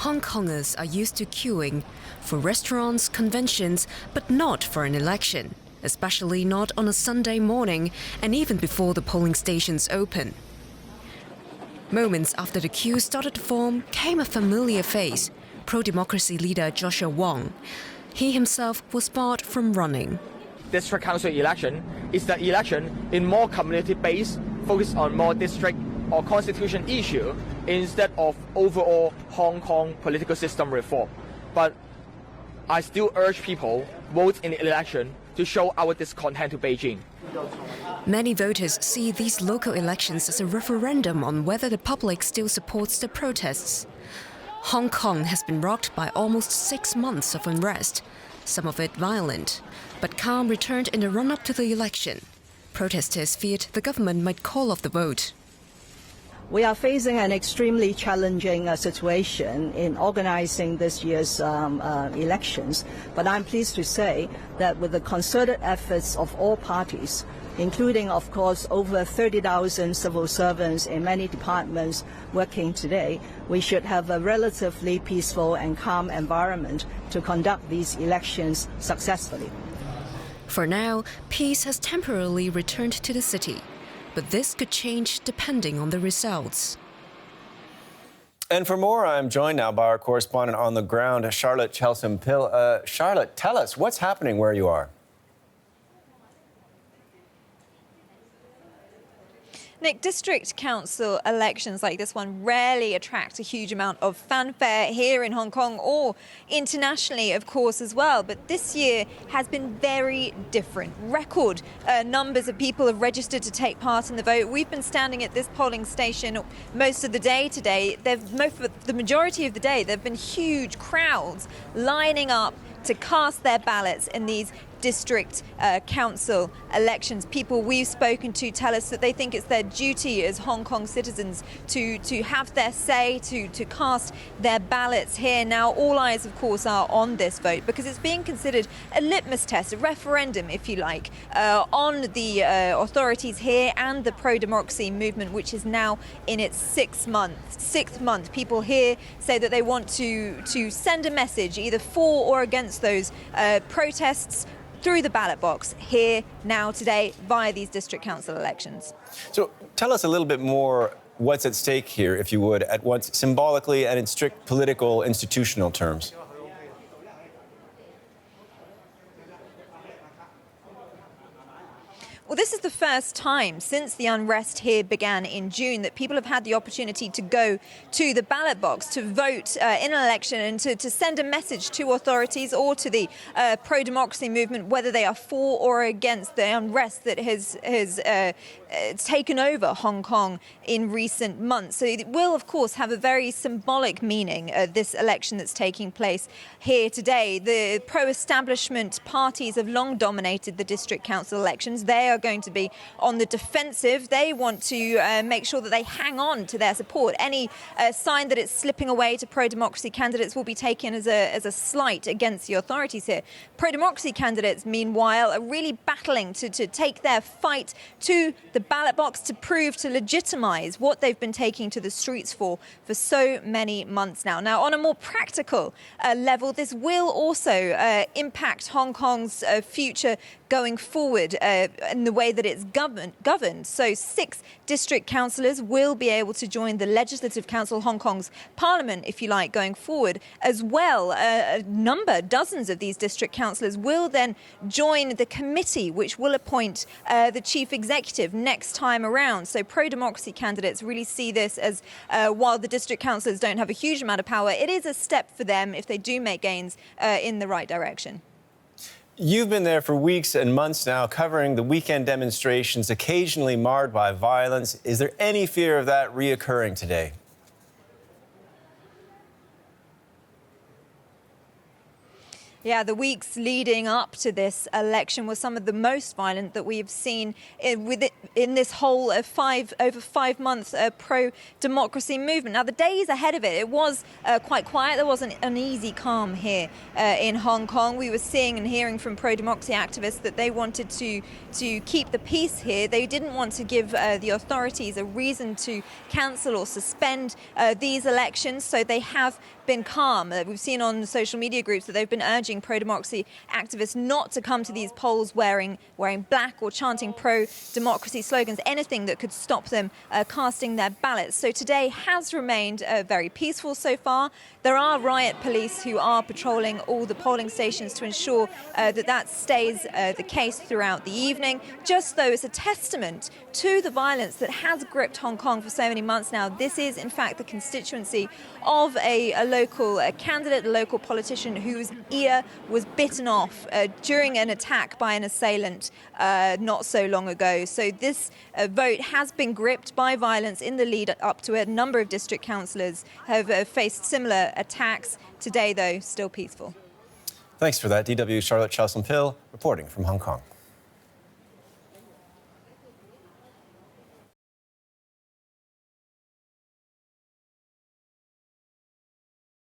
Hong Kongers are used to queuing for restaurants, conventions, but not for an election, especially not on a Sunday morning and even before the polling stations open. Moments after the queue started to form came a familiar face, pro-democracy leader Joshua Wong. He himself was barred from running. District council election is the election in more community-based, focused on more district or constitution issue instead of overall Hong Kong political system reform. But I still urge people vote in the election to show our discontent to Beijing. Many voters see these local elections as a referendum on whether the public still supports the protests. Hong Kong has been rocked by almost 6 months of unrest, some of it violent, but calm returned in the run-up to the election. Protesters feared the government might call off the vote. We are facing an extremely challenging situation in organizing this year's elections, but I'm pleased to say that with the concerted efforts of all parties, including, of course, over 30,000 civil servants in many departments working today, we should have a relatively peaceful and calm environment to conduct these elections successfully. For now, peace has temporarily returned to the city, but this could change depending on the results. And for more, I'm joined now by our correspondent on the ground, Charlotte Chelsom-Pill. Charlotte, tell us what's happening where you are. Nick, district council elections like this one rarely attract a huge amount of fanfare here in Hong Kong or internationally, of course, as well. But this year has been very different. Record numbers of people have registered to take part in the vote. We've been standing at this polling station most of the day today. For the majority of the day, there have been huge crowds lining up to cast their ballots in these district council elections. People we've spoken to tell us that they think it's their duty as Hong Kong citizens to have their say, to cast their ballots here. Now, all eyes, of course, are on this vote because it's being considered a litmus test, a referendum, if you like, on the authorities here and the pro-democracy movement, which is now in its sixth month. People here say that they want to send a message either for or against those protests through the ballot box here, now, today, via these district council elections. So tell us a little bit more what's at stake here, if you would, at once symbolically and in strict political, institutional terms. Well, this is the first time since the unrest here began in June that people have had the opportunity to go to the ballot box to vote in an election and to send a message to authorities or to the pro-democracy movement, whether they are for or against the unrest that has taken over Hong Kong in recent months. So it will, of course, have a very symbolic meaning, this election that's taking place here today. The pro-establishment parties have long dominated the district council elections. They are going to be on the defensive. They want to make sure that they hang on to their support. Any sign that it's slipping away to pro-democracy candidates will be taken as a slight against the authorities here. Pro-democracy candidates, meanwhile, are really battling to take their fight to the ballot box to prove, to legitimise what they've been taking to the streets for so many months now. Now, on a more practical level, this will also impact Hong Kong's future going forward in the way that it's governed. So 6 district councillors will be able to join the Legislative Council, Hong Kong's parliament, if you like, going forward. As well, dozens of these district councillors will then join the committee, which will appoint the chief executive next time around. So pro-democracy candidates really see this as, while the district councillors don't have a huge amount of power, it is a step for them if they do make gains in the right direction. You've been there for weeks and months now, covering the weekend demonstrations, occasionally marred by violence. Is there any fear of that reoccurring today? Yeah, the weeks leading up to this election were some of the most violent that we've seen in this whole over 5 months pro-democracy movement. Now, the days ahead of it was quite quiet. There wasn't an easy calm here in Hong Kong. We were seeing and hearing from pro-democracy activists that they wanted to keep the peace here. They didn't want to give the authorities a reason to cancel or suspend these elections, so they have been calm. We've seen on social media groups that they've been urging pro-democracy activists not to come to these polls wearing black or chanting pro-democracy slogans, anything that could stop them casting their ballots. So today has remained very peaceful so far. There are riot police who are patrolling all the polling stations to ensure that stays the case throughout the evening. Just though it's a testament to the violence that has gripped Hong Kong for so many months now. This is in fact the constituency of a local candidate, a local politician whose ear was bitten off during an attack by an assailant not so long ago. So this vote has been gripped by violence in the lead up to it. A number of district councillors have faced similar attacks. Today, though, still peaceful. Thanks for that, DW Charlotte Chalson-Pill reporting from Hong Kong.